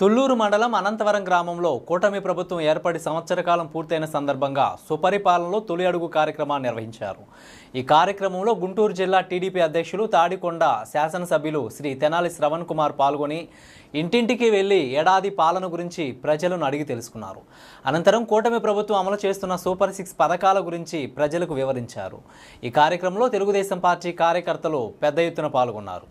తుళ్లూరు మండలం అనంతవరం గ్రామంలో కూటమి ప్రభుత్వం ఏర్పడి సంవత్సర కాలం పూర్తయిన సందర్భంగా సుపరిపాలనలో తొలి అడుగు కార్యక్రమాన్ని నిర్వహించారు. ఈ కార్యక్రమంలో గుంటూరు జిల్లా టీడీపీ అధ్యక్షులు తాడికొండ శాసనసభ్యులు శ్రీ తెనాలి శ్రవణ్ కుమార్ పాల్గొని ఇంటింటికి వెళ్లి ఏడాది పాలన గురించి ప్రజలను అడిగి తెలుసుకున్నారు. అనంతరం కూటమి ప్రభుత్వం అమలు చేస్తున్న సూపర్ 6 పథకాల గురించి ప్రజలకు వివరించారు. ఈ కార్యక్రమంలో తెలుగుదేశం పార్టీ కార్యకర్తలు పెద్ద ఎత్తున పాల్గొన్నారు.